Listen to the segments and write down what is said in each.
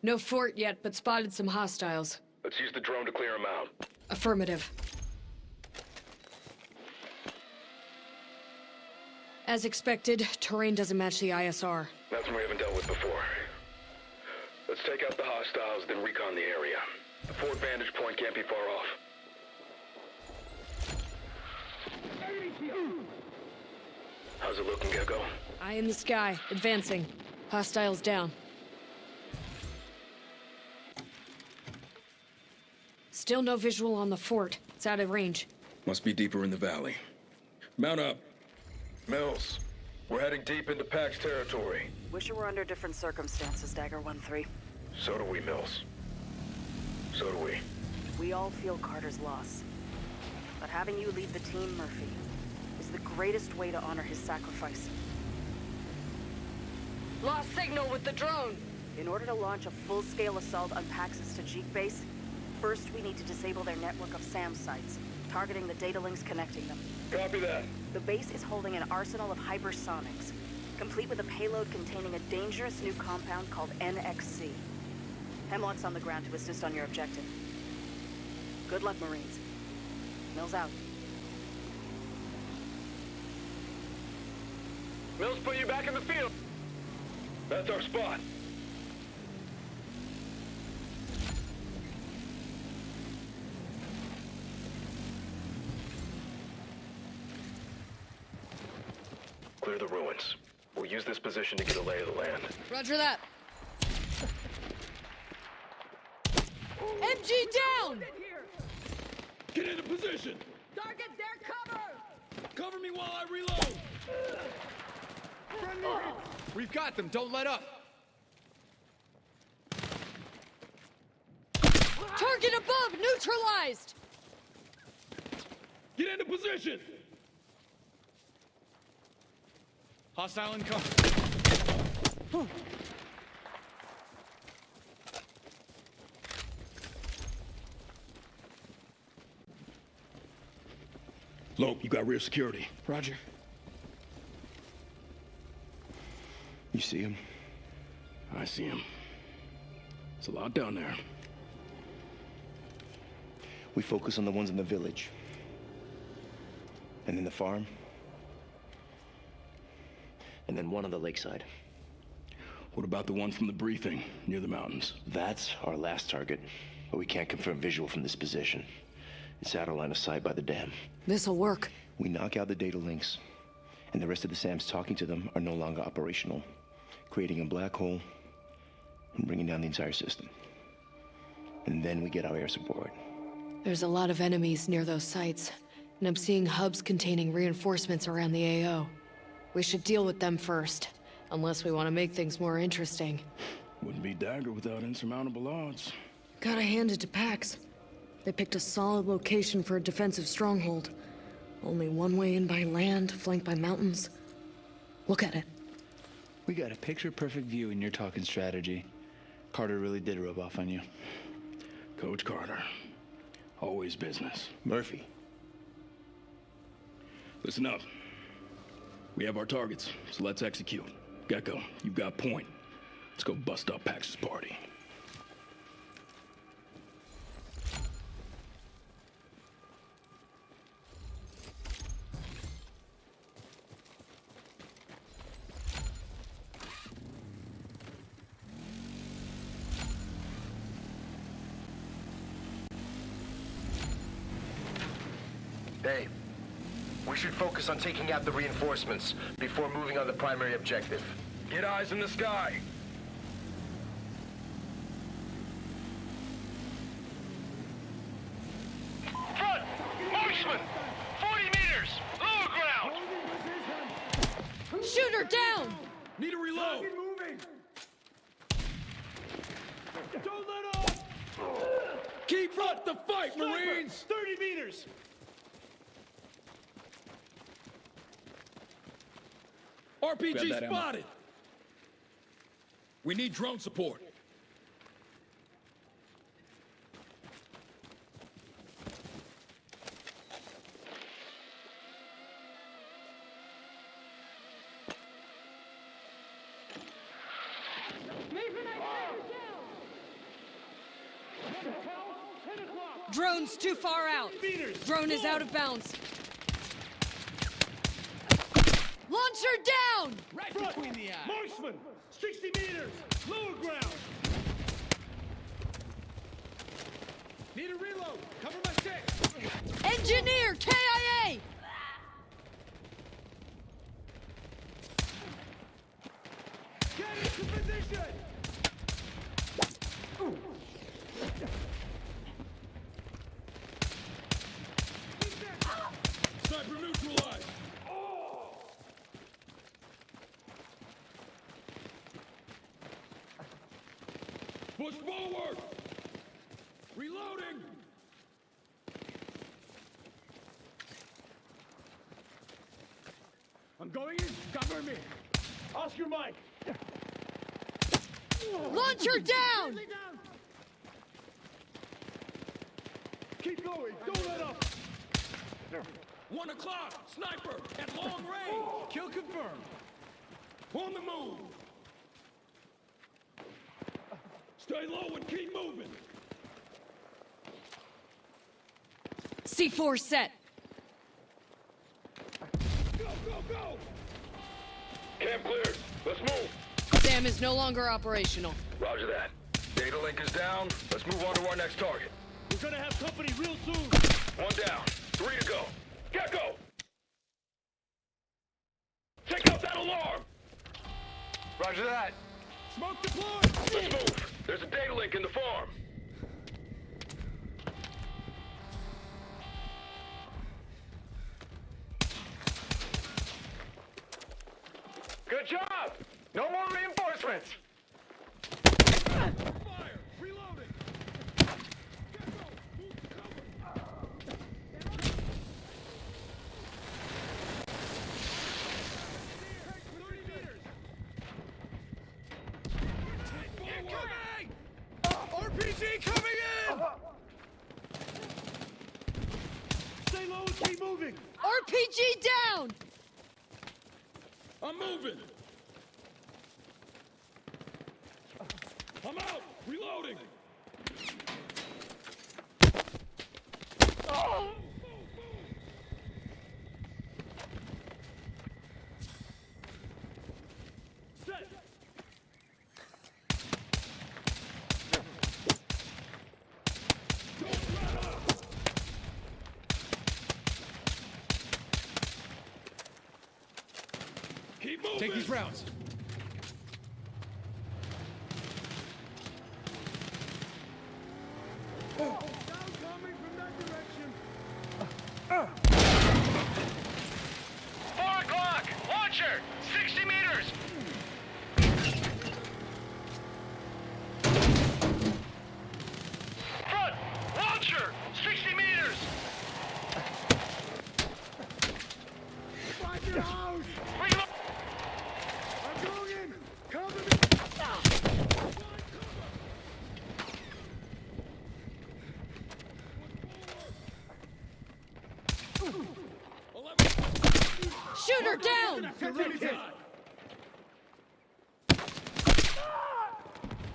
No fort yet, but spotted some hostiles. Let's use the drone to clear them out. Affirmative. As expected, terrain doesn't match the ISR. Nothing we haven't dealt with before. Let's take out the hostiles, then recon the area. The fort vantage point can't be far off. How's it looking, Gecko? Eye in the sky, advancing. Hostiles down. Still no visual on the fort. It's out of range. Must be deeper in the valley. Mount up. Mills, we're heading deep into Pax territory. Wish it were under different circumstances, Dagger 1-3. So do we, Mills. So do we. We all feel Carter's loss. But having you lead the team, Murphy, is the greatest way to honor his sacrifice. Lost signal with the drone! In order to launch a full-scale assault on Pax's Tajik base, first we need to disable their network of SAM sites, targeting the data links connecting them. Copy that. The base is holding an arsenal of hypersonics, complete with a payload containing a dangerous new compound called NXC. Hemlock's on the ground to assist on your objective. Good luck, Marines. Mills out. Mills put you back in the field. That's our spot. Clear the ruins. We'll use this position to get a lay of the land. Roger that. MG down! Get into position! Target their cover! Cover me while I reload! We've got them, don't let up! Target above, neutralized! Get into position! Hostile incoming. Lope, you got rear security. Roger. You see him? I see him. It's a lot down there. We focus on the ones in the village. And then the farm. And then one on the lakeside. What about the one from the briefing, near the mountains? That's our last target, but we can't confirm visual from this position. It's out of line of sight by the dam. This'll work. We knock out the data links, and the rest of the SAMs talking to them are no longer operational, creating a black hole and bringing down the entire system. And then we get our air support. There's a lot of enemies near those sites, and I'm seeing hubs containing reinforcements around the AO. We should deal with them first, unless we want to make things more interesting. Wouldn't be Dagger without insurmountable odds. Gotta hand it to Pax. They picked a solid location for a defensive stronghold. Only one way in by land, flanked by mountains. Look at it. We got a picture-perfect view in your talking strategy. Carter really did rub off on you. Coach Carter. Always business. Murphy. Listen up. We have our targets, so let's execute. Gecko, you've got point. Let's go bust up Pax's party. Dave, we should focus on taking out the reinforcements before moving on the primary objective. Get eyes in the sky. Front! Marksman! 40 meters! Lower ground! Shoot her down! Need a reload! Don't let off! Keep up the fight, Marines! 30 meters! Grab RPG that ammo. spotted! We need drone support. Drone's too far out. Drone is out of bounds. Launcher down! Right between the eyes. Marksman, 60 meters, lower ground. Need a reload. Cover my six. Engineer, KIA! Get into position. Sniper neutralized. Push forward. Reloading. I'm going in. Cover me. Oscar Mike. Launcher down! Down. Keep going. Don't let up. 1 o'clock. Sniper at long range. Kill confirmed. On the move. Stay low and keep moving. C4 set. Go, go, go. Camp cleared. Let's move. SAM is no longer operational. Roger that. Data link is down. Let's move on to our next target. We're gonna have company real soon. 1 down. 3 to go. Get go! Check out that alarm! Roger that. Smoke deployed. Let's move. There's a data link in the farm. Good job. No more reinforcements. Fire. Reloading. Get go. Move to cover. 30 meters. Incoming! RPG coming in. Stay low and keep moving. RPG down! I'm moving. I'm out. Reloading. Set. Keep moving. Take these rounds. Down coming from that direction. 4 o'clock. Launcher. 60 meters. Front. Launcher. 60 meters. Find your house. Reload. I'm going in. Cover me. Shooter down! Ready, hit.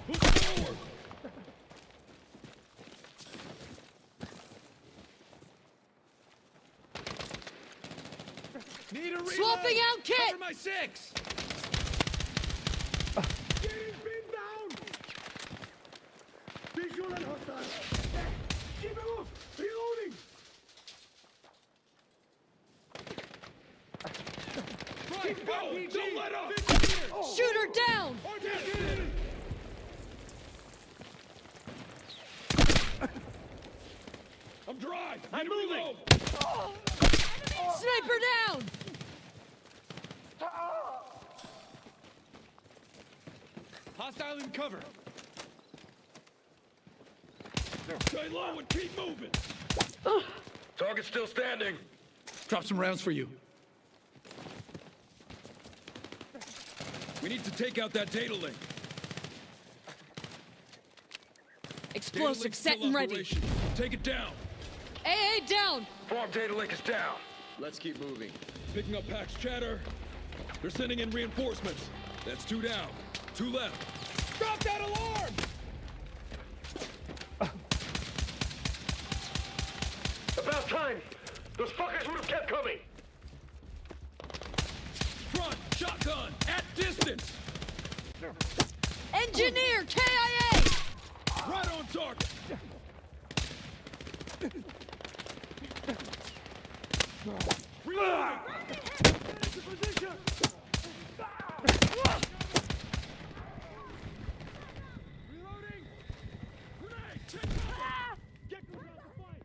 Move forward. Need a reload. Swapping out kit! Cover my six. Getting pinned down. Visual and hostile. Keep it off. Reloading. Right, go. RPG. Don't let up. Shooter down! I'm dry. I'm Need to moving. reload. Sniper down! Hostile in cover. Stay low and keep moving. Target still standing. Drop some rounds for you. We need to take out that data link. Data Explosive link's set still and ready. operational. Take it down. AA down! Farm data link is down. Let's keep moving. Picking up Pax chatter. They're sending in reinforcements. That's 2 down. 2 left. Drop that alarm! time, those fuckers would have kept coming. Front, shotgun, at distance! Engineer, KIA! Right on target! Reloading! Into position! Reloading! Grenade! Get out the fight!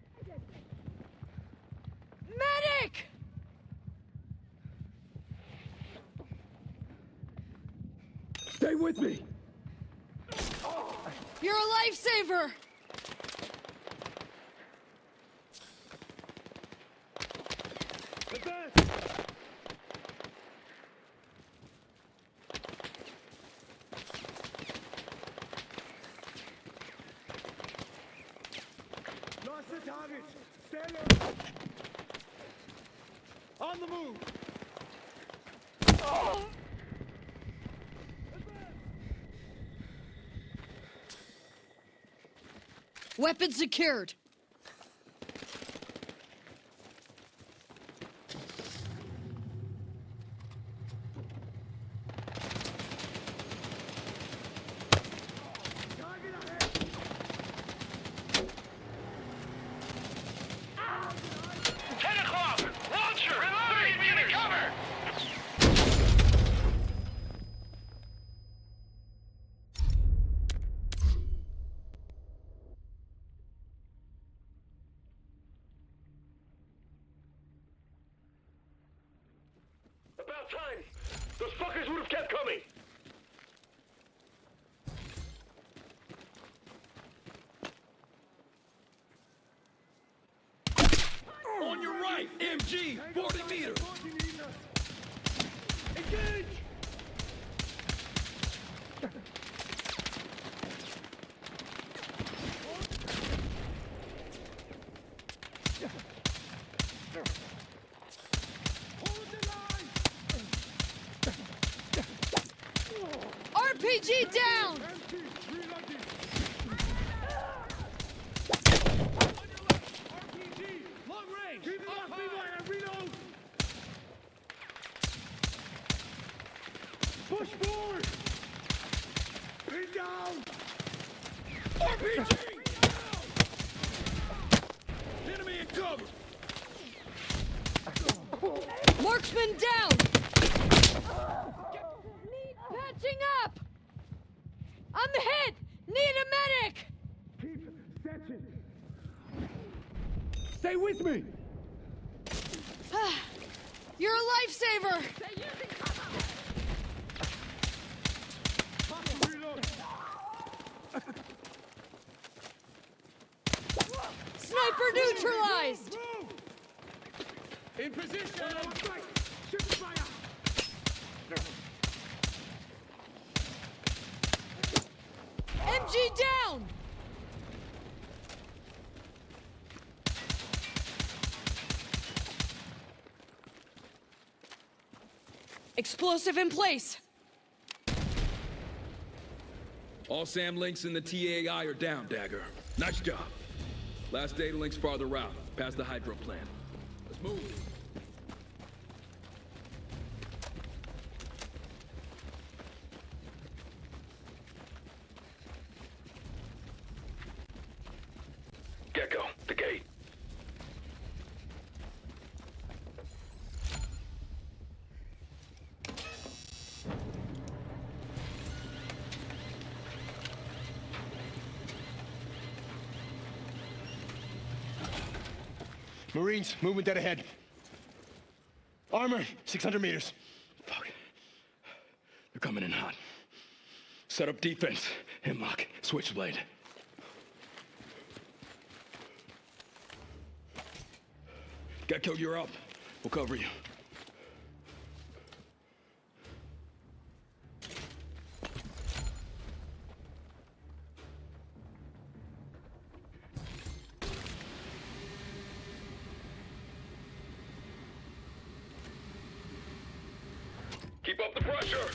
Medic! Stay with me! You're a lifesaver! Lost the target. Stand up. On the move. Weapon secured. Target ahead. 10 o'clock! Launcher! 30 meters! Cover! About time! Those fuckers would have kept coming! On your right, MG, 40 meters! Engage! Hold the line! RPG down! Empty! Reloading! RPG! Long range! Keep it up, and reload! Push forward! Pin down! RPG! Enemy in cover! Marksman down! Need patching up! I'm hit! Need a medic! Keep searching! Stay with me! You're a lifesaver! Reload! Sniper neutralized! Move! In position! Shoot fire! MG down! Explosive in place! All SAM links in the TAI are down, Dagger. Nice job. Last data link's farther out, past the hydro plant. Let's move. Gecko, the gate. Marines, movement dead ahead. Armor, 600 meters. Fuck. They're coming in hot. Set up defense. Hemlock, switchblade. Gecko, you're up. We'll cover you. Keep up the pressure!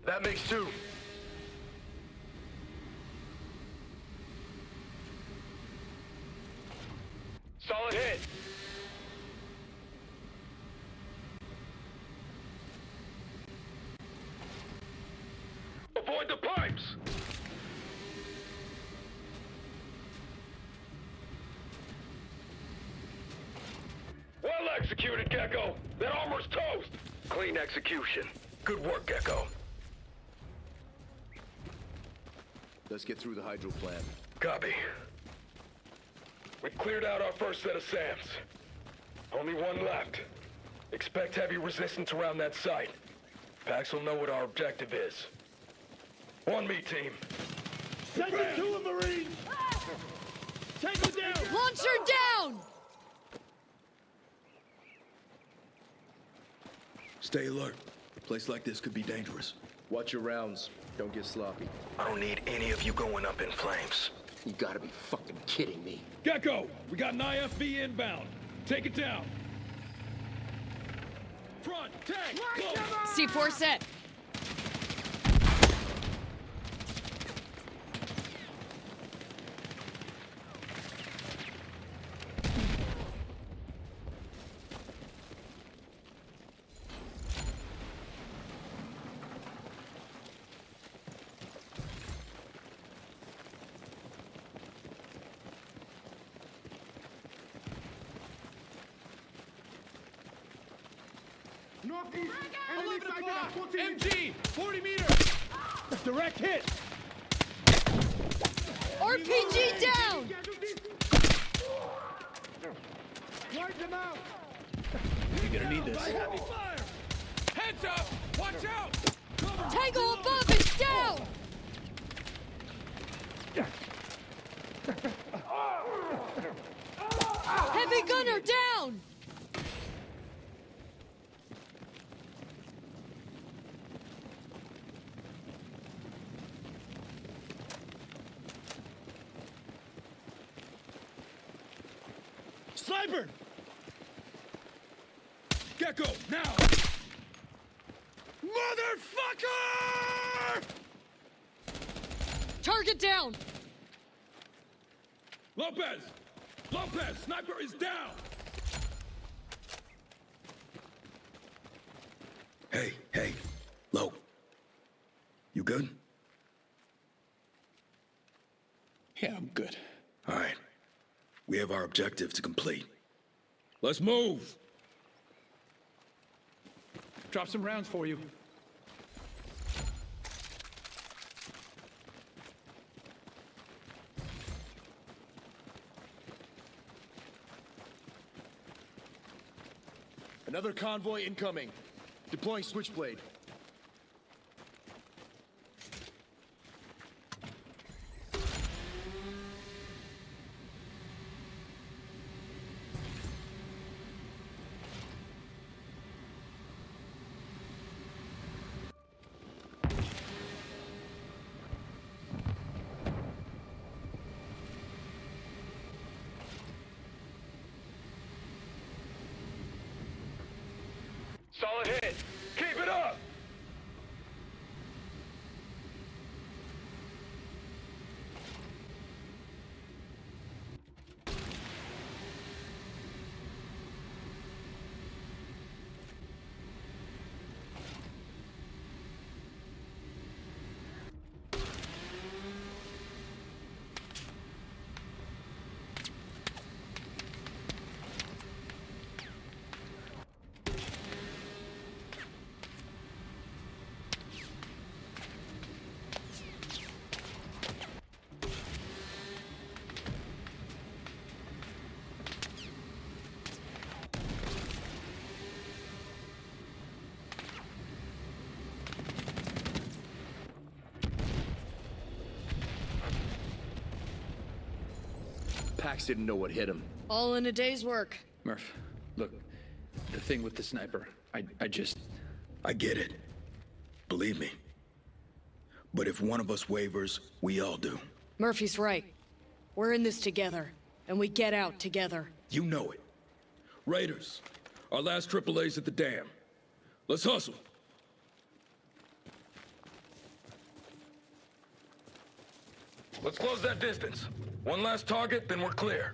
That makes two. Solid hit. Avoid the pipes! Well executed, Gecko. That armor's toast. Clean execution. Good work, Gecko. Let's get through the hydro plant. Copy. We cleared out our first set of SAMs. Only one left. Expect heavy resistance around that site. Pax will know what our objective is. On me, team. Send it to him, Marines! Take him down! Launcher down! Stay alert. A place like this could be dangerous. Watch your rounds. Don't get sloppy. I don't need any of you going up in flames. You gotta be fucking kidding me. Gecko, we got an IFV inbound. Take it down. Front, tank, go! C4 set. Northeast! Enemy sighted at 14 meters. MG! 40 meters! Direct hit! RPG down! Wipe them out! You're gonna need this. Heavy fire! Heads up! Watch out! Tango above is down! Heavy gunner down! Sniper! Gecko, now! Motherfucker! Target down! Lopez! Lopez! Sniper is down! Hey, Lo. You good? Yeah, I'm good. All right. We have our objective to complete. Let's move! Drop some rounds for you. Another convoy incoming. Deploying Switchblade. Solid hit. Keep it up! Pax didn't know what hit him. All in a day's work. Murph, look, the thing with the sniper, I get it. Believe me. But if one of us wavers, we all do. Murphy's right. We're in this together, and we get out together. You know it. Raiders, our last AAA's at the dam. Let's hustle. Let's close that distance. One last target, then we're clear.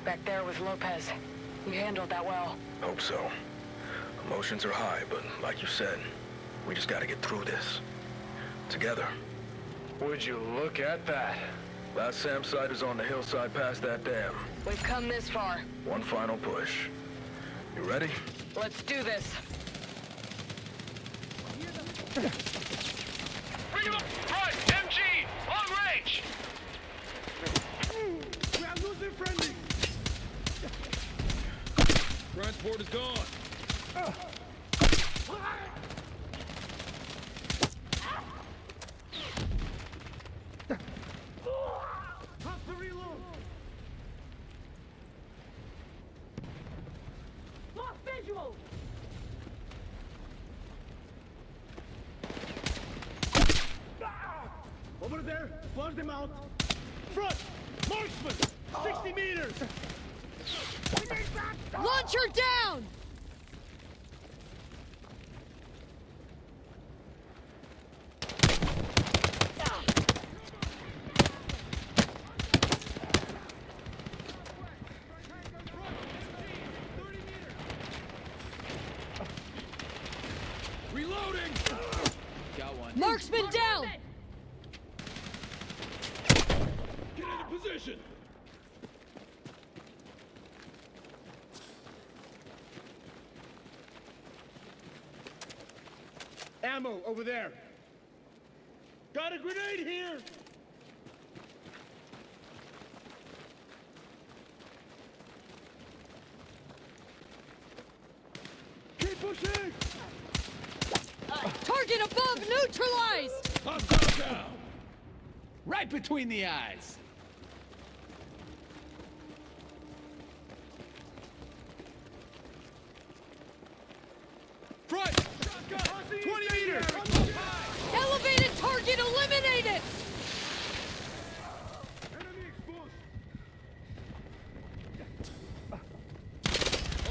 Back there with Lopez. You handled that well. Hope so. Emotions are high, but like you said, we just gotta get through this. Together. Would you look at that? Last SAM site is on the hillside past that dam. We've come this far. One final push. You ready? Let's do this. Bring him up front! MG! Long range! We are losing friendly! Transport is gone. Have to reload! Lost visual! Over there! Flush them out! Front! Marksman! 60 meters! Launch her down! Reloading! Got one. Marksman down! Get into position! Ammo over there! Got a grenade here! Keep pushing! Target above neutralized! Hostile down! Right between the eyes. Front! Shotgun! 20 meters! Elevated target eliminated! Enemy exposed!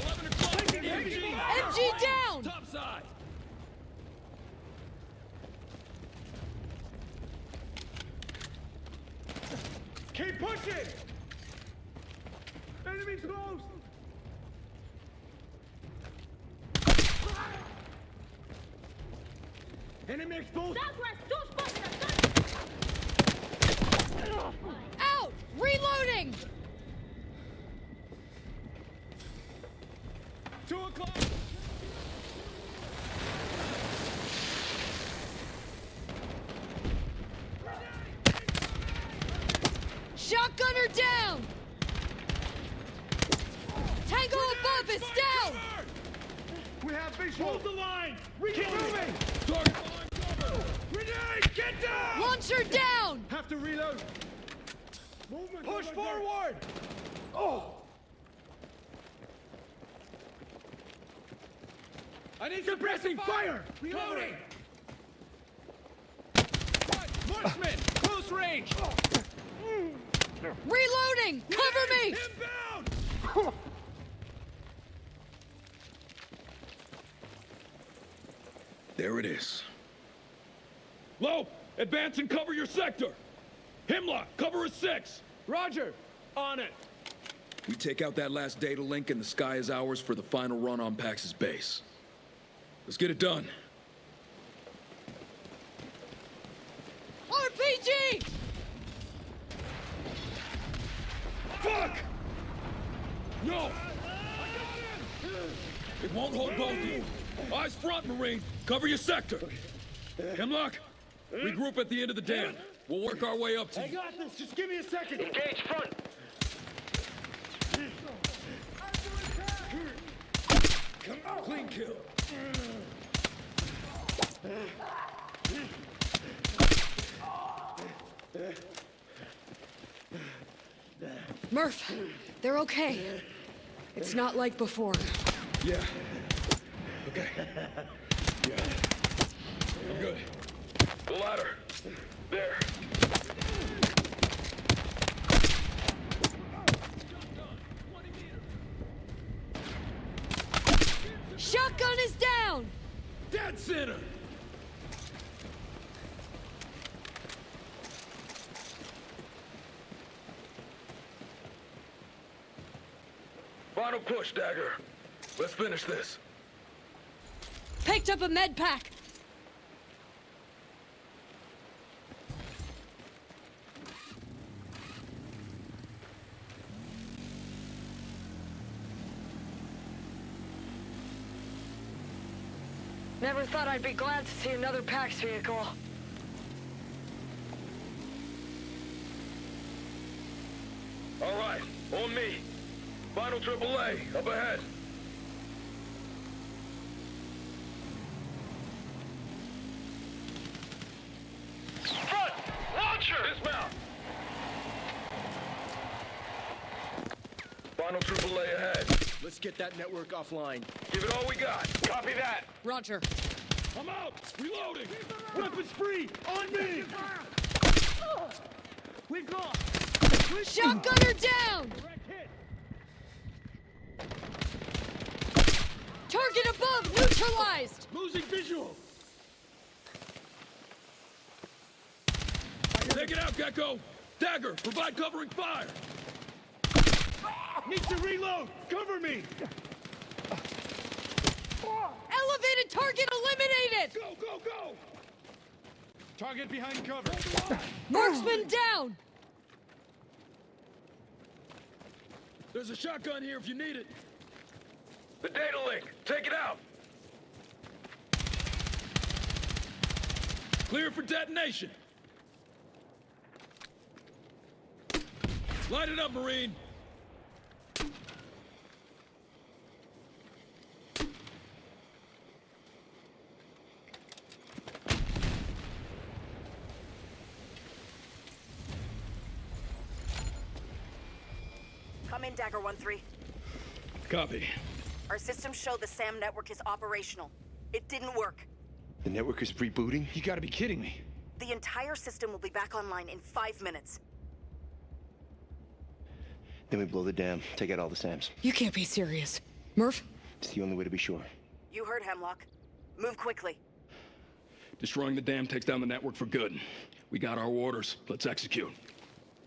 11 o'clock! MG! MG down! Top side! Keep pushing! Enemy exposed! Enemy exposed! Out! Reloading! 2 o'clock! Shotgunner down! Tango above is down! We have visual! Hold the line! Keep moving! Target line cover! Grenade! Get down! Launcher down! Have to reload! Movement! Push forward! Oh! I need suppressing fire! Reloading! Marksman! Close range! Reloading! Cover me! Inbound! There it is. Low! Advance and cover your sector! Hemlock, cover a 6! Roger! On it! We take out that last data link and the sky is ours for the final run on Pax's base. Let's get it done. RPG! Fuck! No! It won't hold both of you. Eyes front, Marine. Cover your sector. Hemlock, regroup at the end of the dam. We'll work our way up to I you. got this! Just give me a second! Engage front! Clean kill. Murph, they're okay. It's not like before. Yeah. Okay. Yeah. I'm good. The ladder. There. Shotgun is down! Dead center! Final push, Dagger. Let's finish this. Picked up a med pack! Never thought I'd be glad to see another PAX vehicle. All right, on me. Final AAA, up ahead. Front! Launcher! Dismount! Final AAA ahead. Let's get that network offline. Give it all we got. Copy that. Roger. I'm out! Reloading! Weapons free! On me! We've lost! Shotgunner down! Direct hit! Target above neutralized! Losing visual! Take it out, Gecko! Dagger, provide covering fire! Need to reload! Cover me! Elevated target eliminated! Go, go, go! Target behind cover. Marksman down! There's a shotgun here if you need it. The data link. Take it out. Clear for detonation. Light it up, Marine. Come in, Dagger 1-3. Copy. Our systems show the SAM network is operational. It didn't work. The network is rebooting? You gotta be kidding me. The entire system will be back online in 5 minutes. Then we blow the dam, take out all the SAMs. You can't be serious. Murph? It's the only way to be sure. You heard Hemlock. Move quickly. Destroying the dam takes down the network for good. We got our orders. Let's execute.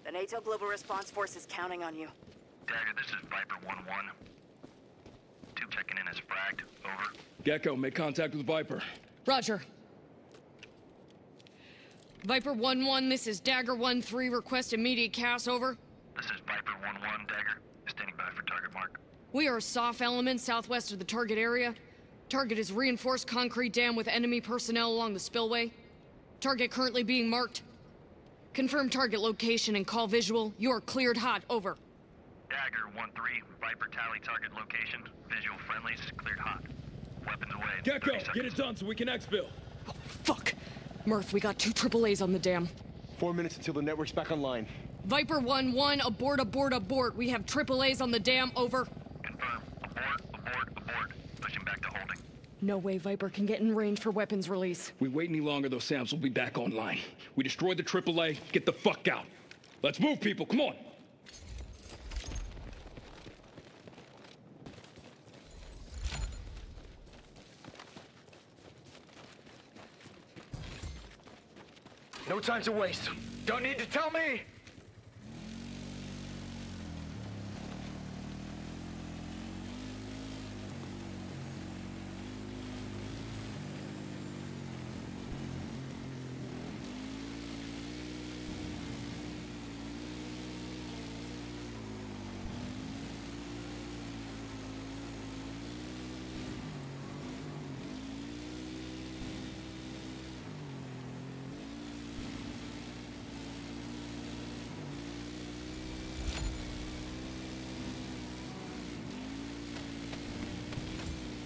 The NATO Global Response Force is counting on you. Dagger, this is Viper 1-1. Tube checking in as fragged. Over. Gecko, make contact with Viper. Roger. Viper 1-1, this is Dagger 1-3, request immediate CAS, over. This is Viper 1-1, Dagger. Standing by for target mark. We are a soft element southwest of the target area. Target is reinforced concrete dam with enemy personnel along the spillway. Target currently being marked. Confirm target location and call visual. You are cleared hot, over. Dagger 1-3, Viper tally target location. Visual friendlies, cleared hot. Weapons away. Gecko, 30 seconds. get it done so we can exfil. Oh, fuck. Murph, we got 2 AAAs on the dam. 4 minutes until the network's back online. Viper 1-1, abort, abort, abort. We have AAAs on the dam, over. Confirm. Abort, abort, abort. Pushing back to holding. No way Viper can get in range for weapons release. We wait any longer, those SAMs will be back online. We destroyed the AAA, get the fuck out. Let's move, people, come on. No time to waste. Don't need to tell me.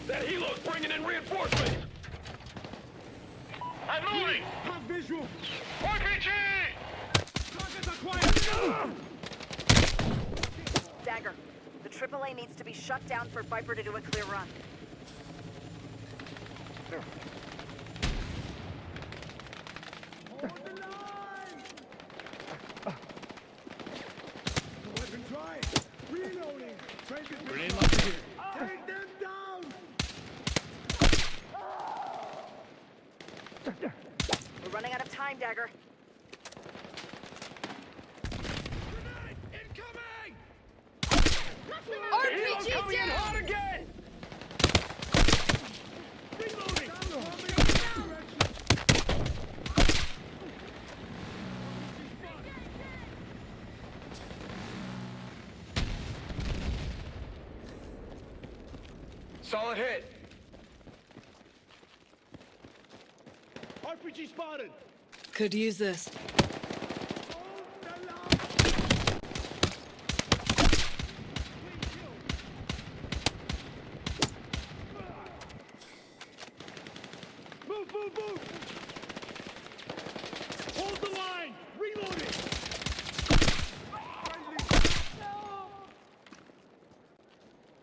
That helo's bringing in reinforcements! I'm moving! Have visual! RPG! Targets acquired! Dagger, the AAA needs to be shut down for Viper to do a clear run. Hold the line! Weapon dry! Reloading! Grenade launcher here. Take them down! We're running out of time, Dagger. Incoming! RP RPG down! Again! Reloading! Solid hit. RPG spotted! Could use this. Move, move, move! Hold the line! Reloading!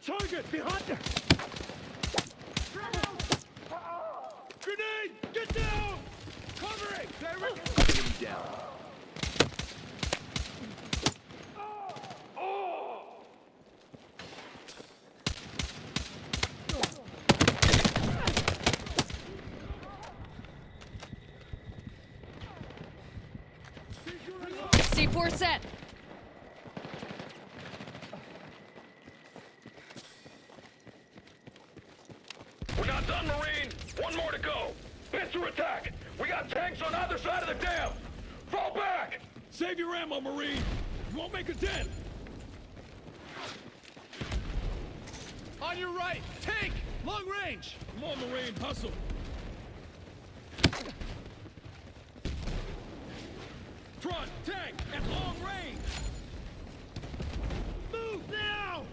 Target behind you! Grenade! Get down! Covering! Get him down. C4 set. We're not done, Marine. One more to go. Pincer attack. We got tanks on either side of the dam. Fall back. Save your ammo, Marine! You won't make a dent! On your right! Tank! Long range! Come on, Marine, hustle! Front, tank, at long range! Move now!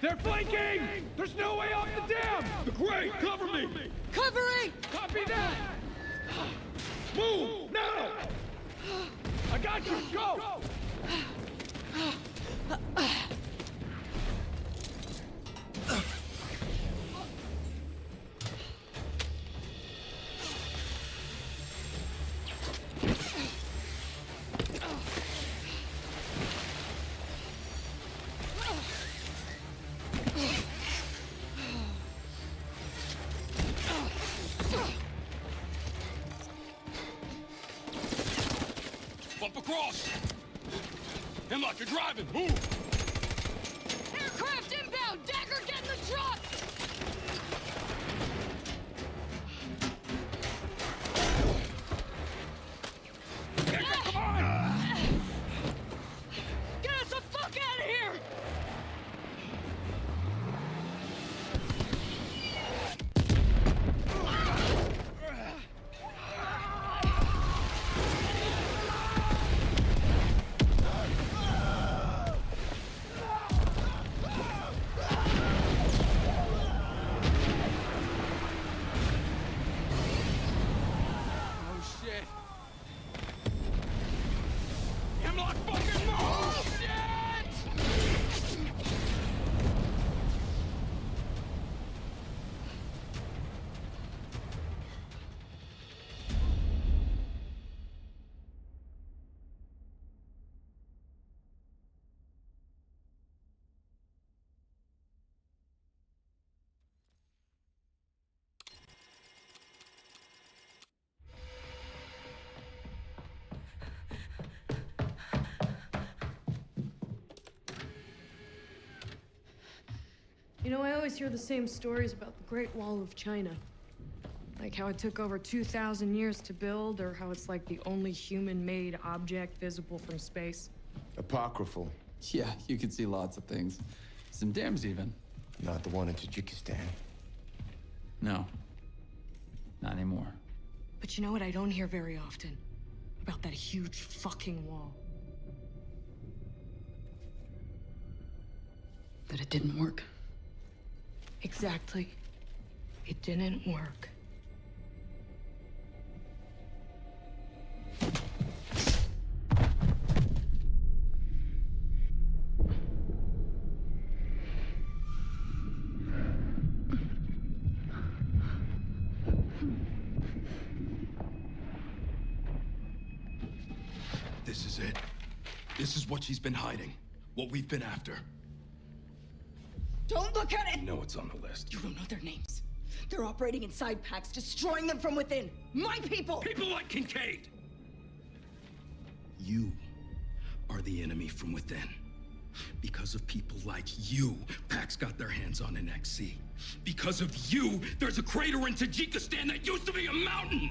They're flanking! There's no way off the dam! Great, cover me! Covering! Copy that! Move, now! I got you! Go! Bump across! Hemlock, you're driving! Move! Aircraft inbound! Dagger, get in the truck! Come on! Get us the fuck out of here! Hemlock, fucking move! You know, I always hear the same stories about the Great Wall of China. Like how it took over 2,000 years to build, or how it's like the only human-made object visible from space. Apocryphal. Yeah, you can see lots of things. Some dams even. Not the one in Tajikistan. No. Not anymore. But you know what I don't hear very often? About that huge fucking wall. That it didn't work. Exactly. It didn't work. This is it. This is what she's been hiding. What we've been after. Don't look at it! You know it's on the list. You don't know their names. They're operating inside packs, destroying them from within. My people! People like Kincaid! You are the enemy from within. Because of people like you, PAX got their hands on an XC. Because of you, there's a crater in Tajikistan that used to be a mountain!